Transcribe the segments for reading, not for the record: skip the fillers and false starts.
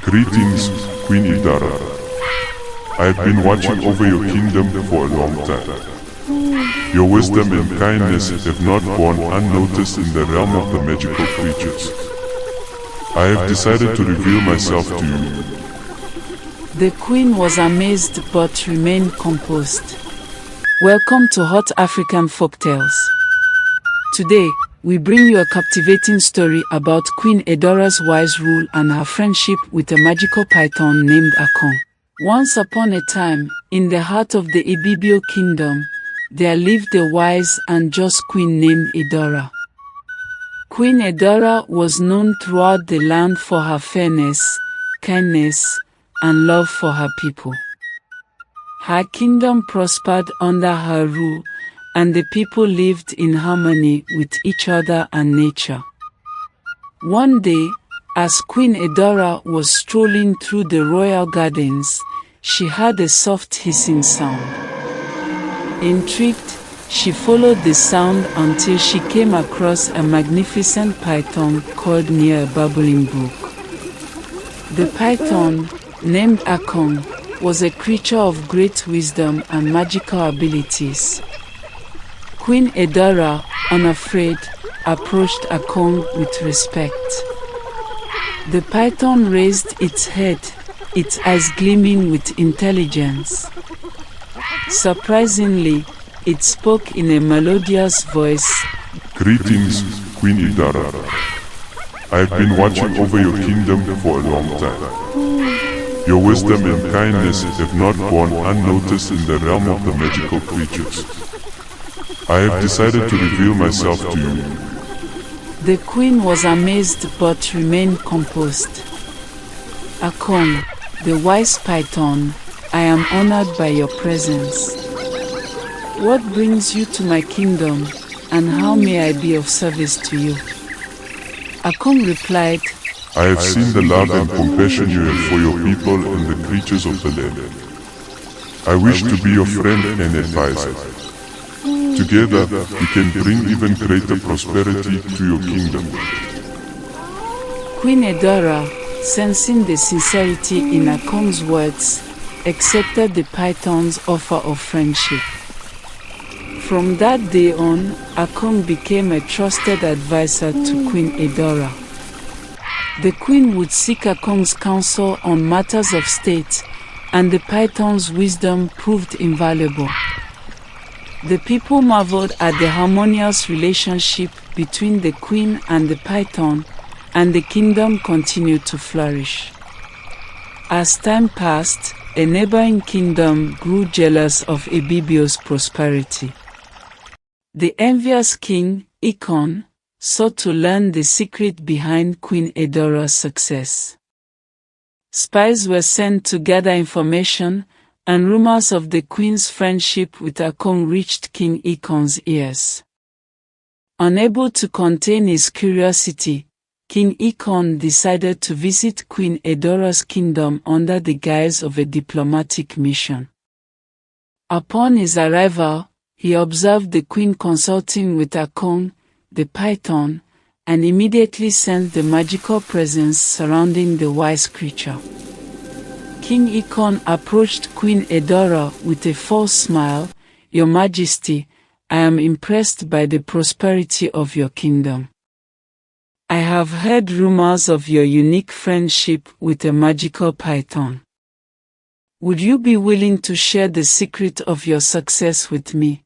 Greetings, Queen Idara. I have been watching over your kingdom for a long time. Your wisdom and kindness have not gone unnoticed in the realm of the magical creatures. I have decided to reveal myself to you. The queen was amazed but remained composed. Welcome to Hot African Folktales. Today, we bring you a captivating story about Queen Idara's wise rule and her friendship with a magical python named Ekong. Once upon a time, in the heart of the Ibibio kingdom, there lived a wise and just queen named Idara. Queen Idara was known throughout the land for her fairness, kindness, and love for her people. Her kingdom prospered under her rule, and the people lived in harmony with each other and nature. One day, as Queen Idara was strolling through the royal gardens, she heard a soft hissing sound. Intrigued, she followed the sound until she came across a magnificent python coiled near a bubbling brook. The python, named Ekon, was a creature of great wisdom and magical abilities. Queen Idara, unafraid, approached Ekong with respect. The python raised its head, its eyes gleaming with intelligence. Surprisingly, it spoke in a melodious voice. Greetings, Queen Idara. I have been watching over your kingdom for a long time. Your wisdom and kindness have not gone unnoticed in the realm of the magical creatures. I have decided to reveal myself to you. The queen was amazed but remained composed. Ekong, the wise python, I am honored by your presence. What brings you to my kingdom, and how may I be of service to you? Ekong replied, I have seen the love and compassion you have for your people and the creatures of the land. I wish to be your friend and advisor. Together, we can bring even greater prosperity to your kingdom. Queen Idara, sensing the sincerity in Ekong's words, accepted the python's offer of friendship. From that day on, Ekong became a trusted advisor to Queen Idara. The queen would seek Ekong's counsel on matters of state, and the python's wisdom proved invaluable. The people marveled at the harmonious relationship between the queen and the python, and the kingdom continued to flourish. As time passed, a neighboring kingdom grew jealous of Ibibio's prosperity. The envious king, Ekon, sought to learn the secret behind Queen Idara's success. Spies were sent to gather information, and rumors of the queen's friendship with Ekong reached King Ekon's ears. Unable to contain his curiosity, King Ekon decided to visit Queen Idara's kingdom under the guise of a diplomatic mission. Upon his arrival, he observed the queen consulting with Ekong, the python, and immediately sensed the magical presence surrounding the wise creature. King Ekon approached Queen Idara with a false smile. Your Majesty, I am impressed by the prosperity of your kingdom. I have heard rumors of your unique friendship with a magical python. Would you be willing to share the secret of your success with me?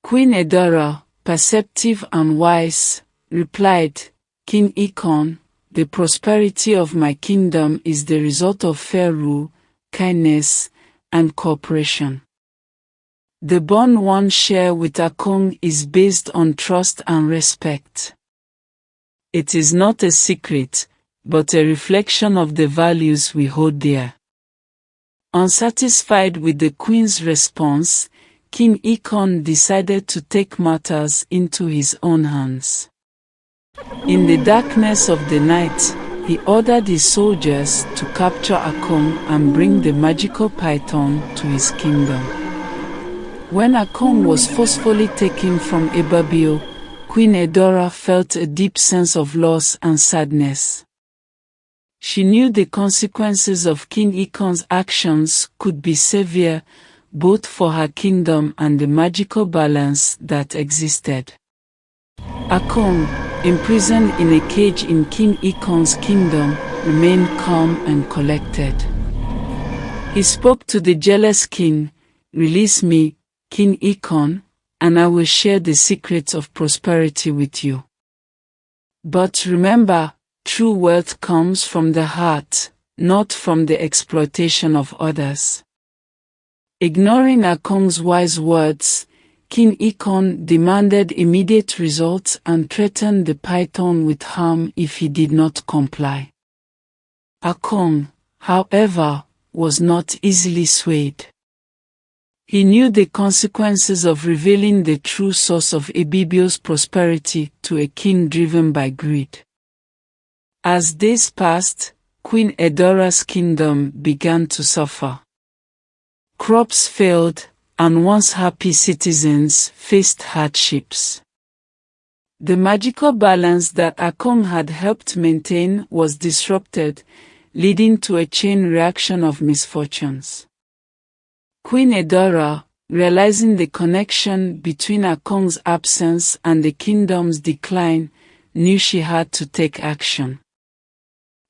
Queen Idara, perceptive and wise, replied, King Ekon, the prosperity of my kingdom is the result of fair rule, kindness, and cooperation. The bond one shares with Ekong is based on trust and respect. It is not a secret, but a reflection of the values we hold dear. Unsatisfied with the queen's response, King Ekon decided to take matters into his own hands. In the darkness of the night, he ordered his soldiers to capture Ekong and bring the magical python to his kingdom. When Ekong was forcefully taken from Ibibio, Queen Idara felt a deep sense of loss and sadness. She knew the consequences of King Ekon's actions could be severe, both for her kingdom and the magical balance that existed. Ekong, imprisoned in a cage in King Ekon's kingdom, remained calm and collected. He spoke to the jealous king, "Release me, King Ekon, and I will share the secrets of prosperity with you. But remember, true wealth comes from the heart, not from the exploitation of others." Ignoring Ekong's wise words, King Ekon demanded immediate results and threatened the python with harm if he did not comply. Ekong, however, was not easily swayed. He knew the consequences of revealing the true source of Ibibio's prosperity to a king driven by greed. As days passed, Queen Idara's kingdom began to suffer. Crops failed, and once happy citizens faced hardships. The magical balance that Ekong had helped maintain was disrupted, leading to a chain reaction of misfortunes. Queen Idara, realizing the connection between Ekong's absence and the kingdom's decline, knew she had to take action.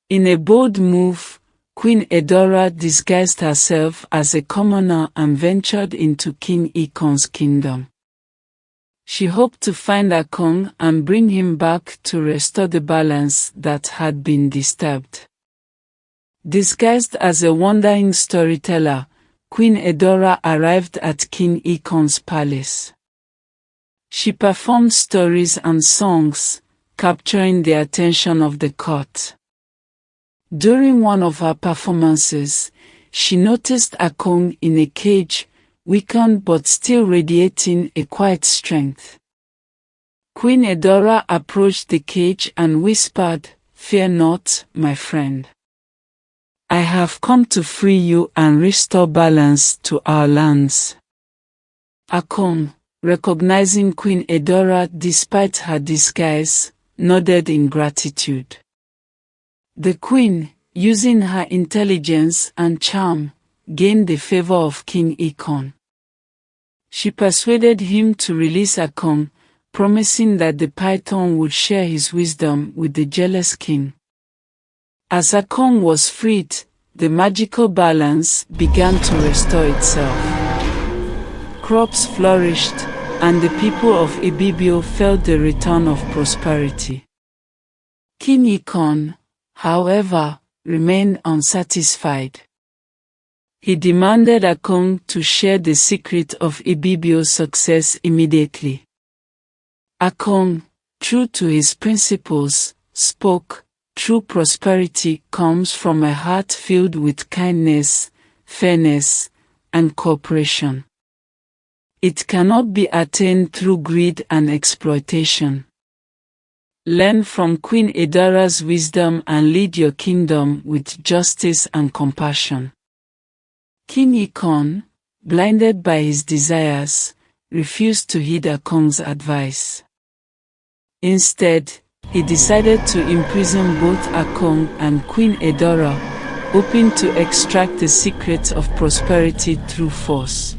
In a bold move, Queen Idara disguised herself as a commoner and ventured into King Ekon's kingdom. She hoped to find Ekong and bring him back to restore the balance that had been disturbed. Disguised as a wandering storyteller, Queen Idara arrived at King Ekon's palace. She performed stories and songs, capturing the attention of the court. During one of her performances, she noticed Ekong in a cage, weakened but still radiating a quiet strength. Queen Idara approached the cage and whispered, "Fear not, my friend. I have come to free you and restore balance to our lands." Ekong, recognizing Queen Idara despite her disguise, nodded in gratitude. The queen, using her intelligence and charm, gained the favor of King Ekon. She persuaded him to release Ekong, promising that the python would share his wisdom with the jealous king. As Ekong was freed, the magical balance began to restore itself. Crops flourished, and the people of Ibibio felt the return of prosperity. King Ekon, however, remained unsatisfied. He demanded Ekong to share the secret of Ibibio's success immediately. Ekong, true to his principles, spoke, "True prosperity comes from a heart filled with kindness, fairness, and cooperation. It cannot be attained through greed and exploitation. Learn from Queen Idara's wisdom and lead your kingdom with justice and compassion." King Ekon, blinded by his desires, refused to heed Ekong's advice. Instead, he decided to imprison both Ekong and Queen Idara, hoping to extract the secrets of prosperity through force.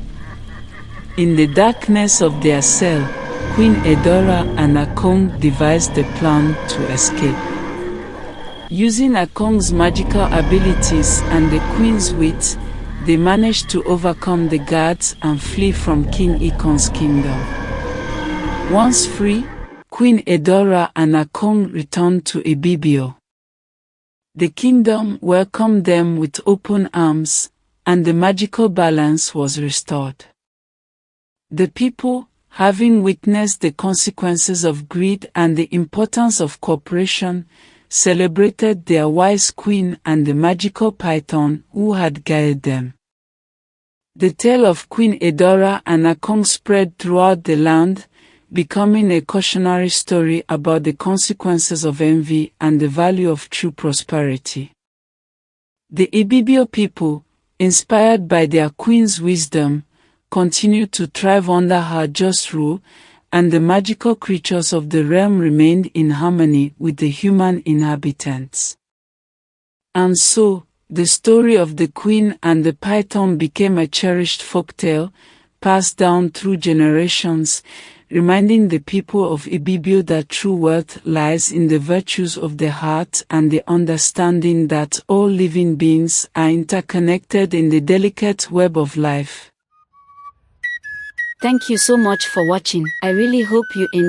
In the darkness of their cell, Queen Idara and Ekong devised a plan to escape. Using Ekong's magical abilities and the queen's wit, they managed to overcome the guards and flee from King Ekon's kingdom. Once free, Queen Idara and Ekong returned to Ibibio. The kingdom welcomed them with open arms, and the magical balance was restored. The people, having witnessed the consequences of greed and the importance of cooperation, celebrated their wise queen and the magical python who had guided them. The tale of Queen Idara and Ekong spread throughout the land, becoming a cautionary story about the consequences of envy and the value of true prosperity. The Ibibio people, inspired by their queen's wisdom, continued to thrive under her just rule, and the magical creatures of the realm remained in harmony with the human inhabitants. And so, the story of the Queen and the Python became a cherished folktale, passed down through generations, reminding the people of Ibibio that true worth lies in the virtues of the heart and the understanding that all living beings are interconnected in the delicate web of life. Thank you so much for watching. I really hope you enjoyed.